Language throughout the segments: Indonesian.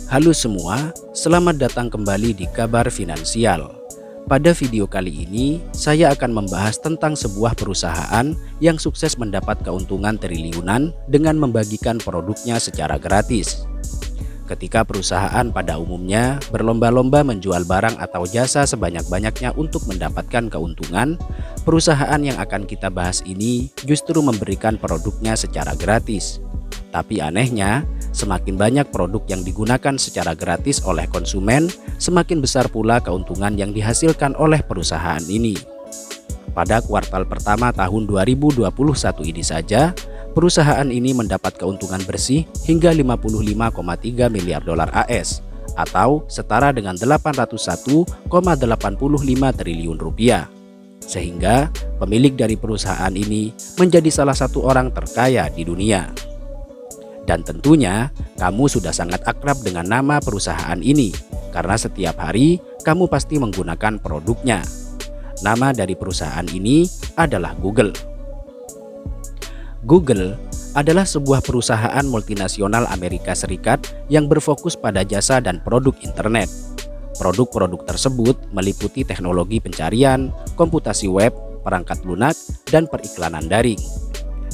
Halo semua, selamat datang kembali di Kabar Finansial. Pada video kali ini, saya akan membahas tentang sebuah perusahaan yang sukses mendapat keuntungan triliunan dengan membagikan produknya secara gratis. Ketika perusahaan pada umumnya berlomba-lomba menjual barang atau jasa sebanyak-banyaknya untuk mendapatkan keuntungan, perusahaan yang akan kita bahas ini justru memberikan produknya secara gratis. Tapi anehnya, semakin banyak produk yang digunakan secara gratis oleh konsumen, semakin besar pula keuntungan yang dihasilkan oleh perusahaan ini. Pada kuartal pertama tahun 2021 ini saja, perusahaan ini mendapat keuntungan bersih hingga 55,3 miliar dolar AS atau setara dengan 801,85 triliun rupiah. Sehingga pemilik dari perusahaan ini menjadi salah satu orang terkaya di dunia. Dan tentunya kamu sudah sangat akrab dengan nama perusahaan ini karena setiap hari kamu pasti menggunakan produknya. Nama dari perusahaan ini adalah Google. Google adalah sebuah perusahaan multinasional Amerika Serikat yang berfokus pada jasa dan produk internet. Produk-produk tersebut meliputi teknologi pencarian, komputasi web, perangkat lunak, dan periklanan daring.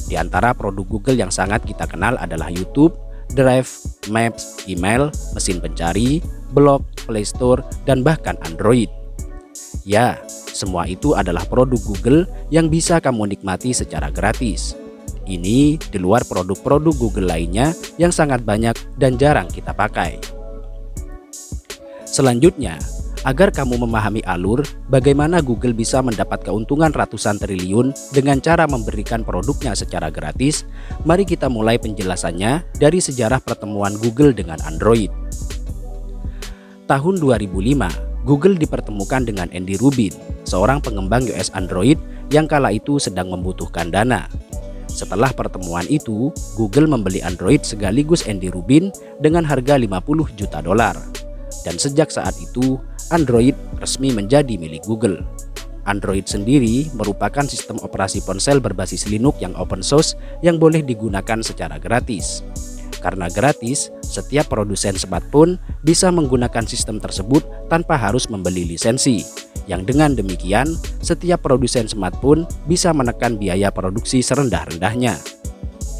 Di antara produk Google yang sangat kita kenal adalah YouTube, Drive, Maps, email, mesin pencari, blog, Play Store, dan bahkan Android. Ya, semua itu adalah produk Google yang bisa kamu nikmati secara gratis. Ini di luar produk-produk Google lainnya yang sangat banyak dan jarang kita pakai. Selanjutnya, agar kamu memahami alur bagaimana Google bisa mendapat keuntungan ratusan triliun dengan cara memberikan produknya secara gratis, mari kita mulai penjelasannya dari sejarah pertemuan Google dengan Android. Tahun 2005, Google dipertemukan dengan Andy Rubin, seorang pengembang US Android yang kala itu sedang membutuhkan dana. Setelah pertemuan itu, Google membeli Android sekaligus Andy Rubin dengan harga 50 juta dolar. Dan sejak saat itu, Android resmi menjadi milik Google. Android sendiri merupakan sistem operasi ponsel berbasis Linux yang open source yang boleh digunakan secara gratis. Karena gratis, setiap produsen smartphone bisa menggunakan sistem tersebut tanpa harus membeli lisensi. Yang dengan demikian, setiap produsen smartphone bisa menekan biaya produksi serendah-rendahnya.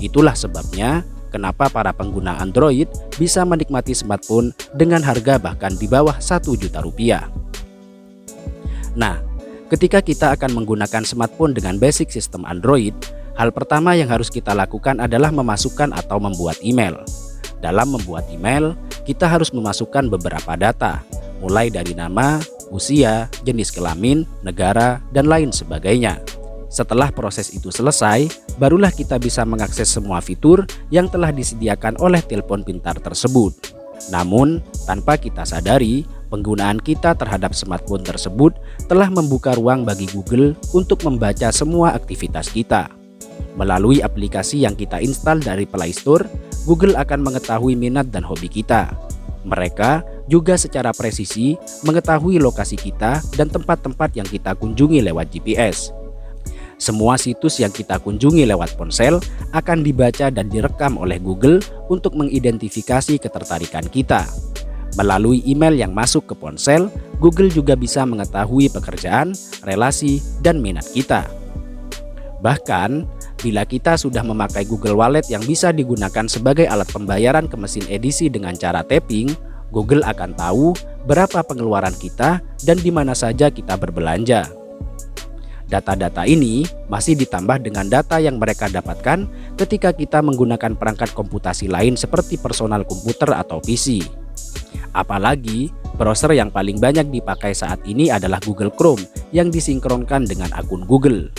Itulah sebabnya kenapa para pengguna Android bisa menikmati smartphone dengan harga bahkan di bawah 1 juta rupiah. Nah, ketika kita akan menggunakan smartphone dengan basic sistem Android, hal pertama yang harus kita lakukan adalah memasukkan atau membuat email. Dalam membuat email, kita harus memasukkan beberapa data, mulai dari nama, usia, jenis kelamin, negara, dan lain sebagainya. Setelah proses itu selesai, barulah kita bisa mengakses semua fitur yang telah disediakan oleh telepon pintar tersebut. Namun, tanpa kita sadari, penggunaan kita terhadap smartphone tersebut telah membuka ruang bagi Google untuk membaca semua aktivitas kita. Melalui aplikasi yang kita install dari Play Store, Google akan mengetahui minat dan hobi kita. Mereka juga secara presisi mengetahui lokasi kita dan tempat-tempat yang kita kunjungi lewat GPS. Semua situs yang kita kunjungi lewat ponsel akan dibaca dan direkam oleh Google untuk mengidentifikasi ketertarikan kita. Melalui email yang masuk ke ponsel, Google juga bisa mengetahui pekerjaan, relasi, dan minat kita. Bahkan, bila kita sudah memakai Google Wallet yang bisa digunakan sebagai alat pembayaran ke mesin edisi dengan cara tapping, Google akan tahu berapa pengeluaran kita dan di mana saja kita berbelanja. Data-data ini masih ditambah dengan data yang mereka dapatkan ketika kita menggunakan perangkat komputasi lain seperti personal komputer atau PC. Apalagi, browser yang paling banyak dipakai saat ini adalah Google Chrome yang disinkronkan dengan akun Google.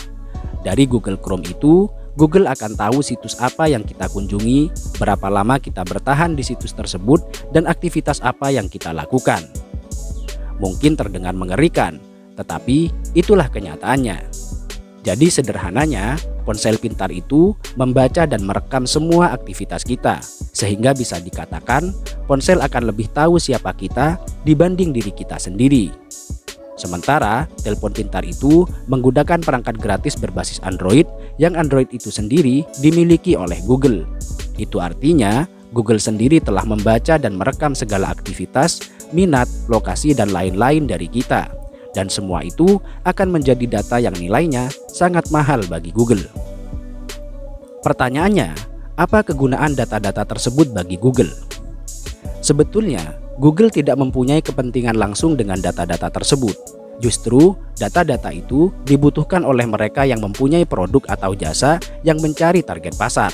Dari Google Chrome itu, Google akan tahu situs apa yang kita kunjungi, berapa lama kita bertahan di situs tersebut, dan aktivitas apa yang kita lakukan. Mungkin terdengar mengerikan, tetapi itulah kenyataannya. Jadi sederhananya, ponsel pintar itu membaca dan merekam semua aktivitas kita, sehingga bisa dikatakan ponsel akan lebih tahu siapa kita dibanding diri kita sendiri. Sementara telepon pintar itu menggunakan perangkat gratis berbasis Android yang Android itu sendiri dimiliki oleh Google. Itu artinya Google sendiri telah membaca dan merekam segala aktivitas, minat, lokasi, dan lain-lain dari kita. Dan semua itu akan menjadi data yang nilainya sangat mahal bagi Google. Pertanyaannya, apa kegunaan data-data tersebut bagi Google? Sebetulnya, Google tidak mempunyai kepentingan langsung dengan data-data tersebut. Justru, data-data itu dibutuhkan oleh mereka yang mempunyai produk atau jasa yang mencari target pasar.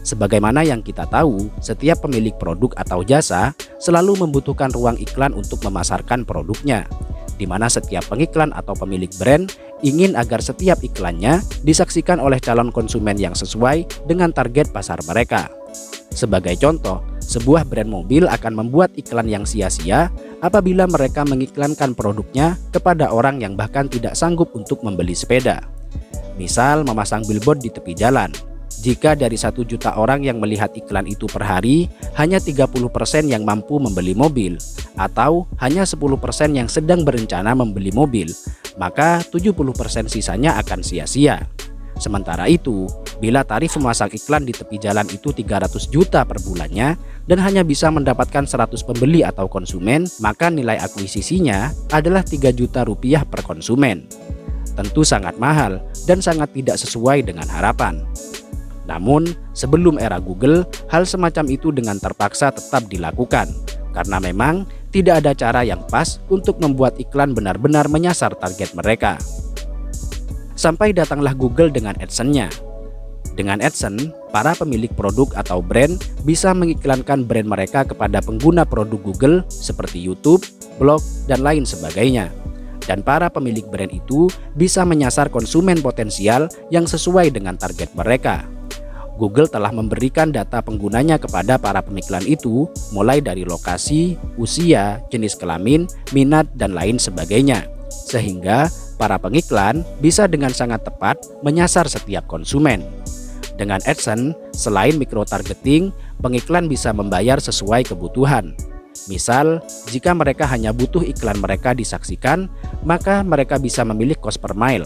Sebagaimana yang kita tahu, setiap pemilik produk atau jasa selalu membutuhkan ruang iklan untuk memasarkan produknya, di mana setiap pengiklan atau pemilik brand ingin agar setiap iklannya disaksikan oleh calon konsumen yang sesuai dengan target pasar mereka. Sebagai contoh, sebuah brand mobil akan membuat iklan yang sia-sia apabila mereka mengiklankan produknya kepada orang yang bahkan tidak sanggup untuk membeli sepeda. Misal memasang billboard di tepi jalan. Jika dari 1 juta orang yang melihat iklan itu per hari, hanya 30% yang mampu membeli mobil, atau hanya 10% yang sedang berencana membeli mobil, maka 70% sisanya akan sia-sia. Sementara itu, bila tarif memasang iklan di tepi jalan itu 300 juta per bulannya dan hanya bisa mendapatkan 100 pembeli atau konsumen, maka nilai akuisisinya adalah 3 juta rupiah per konsumen. Tentu sangat mahal dan sangat tidak sesuai dengan harapan. Namun, sebelum era Google, hal semacam itu dengan terpaksa tetap dilakukan, karena memang tidak ada cara yang pas untuk membuat iklan benar-benar menyasar target mereka. Sampai datanglah Google dengan AdSense-nya. Dengan AdSense, para pemilik produk atau brand bisa mengiklankan brand mereka kepada pengguna produk Google seperti YouTube, blog, dan lain sebagainya. Dan para pemilik brand itu bisa menyasar konsumen potensial yang sesuai dengan target mereka. Google telah memberikan data penggunanya kepada para pengiklan itu, mulai dari lokasi, usia, jenis kelamin, minat, dan lain sebagainya. Sehingga para pengiklan bisa dengan sangat tepat menyasar setiap konsumen. Dengan AdSense, selain micro-targeting, pengiklan bisa membayar sesuai kebutuhan. Misal, jika mereka hanya butuh iklan mereka disaksikan, maka mereka bisa memilih cost per mile.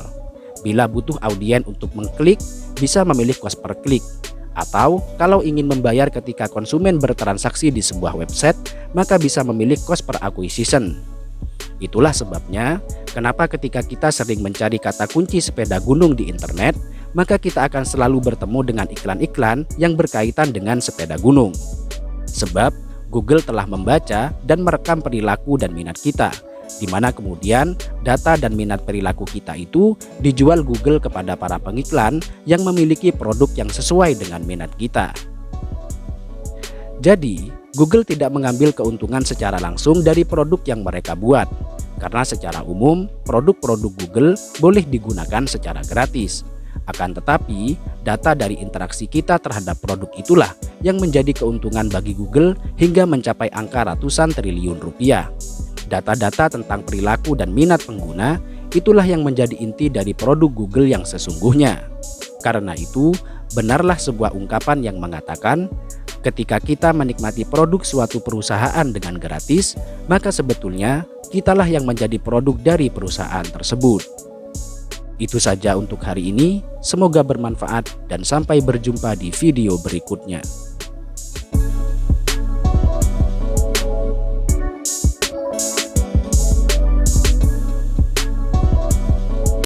Bila butuh audiens untuk mengklik, bisa memilih cost per klik. Atau kalau ingin membayar ketika konsumen bertransaksi di sebuah website, maka bisa memilih cost per acquisition. Itulah sebabnya kenapa ketika kita sering mencari kata kunci sepeda gunung di internet, maka kita akan selalu bertemu dengan iklan-iklan yang berkaitan dengan sepeda gunung. Sebab Google telah membaca dan merekam perilaku dan minat kita, di mana kemudian data dan minat perilaku kita itu dijual Google kepada para pengiklan yang memiliki produk yang sesuai dengan minat kita. Jadi, Google tidak mengambil keuntungan secara langsung dari produk yang mereka buat, karena secara umum produk-produk Google boleh digunakan secara gratis. Akan tetapi, data dari interaksi kita terhadap produk itulah yang menjadi keuntungan bagi Google hingga mencapai angka ratusan triliun rupiah. Data-data tentang perilaku dan minat pengguna itulah yang menjadi inti dari produk Google yang sesungguhnya. Karena itu, benarlah sebuah ungkapan yang mengatakan, ketika kita menikmati produk suatu perusahaan dengan gratis, maka sebetulnya kitalah yang menjadi produk dari perusahaan tersebut. Itu saja untuk hari ini, semoga bermanfaat dan sampai berjumpa di video berikutnya.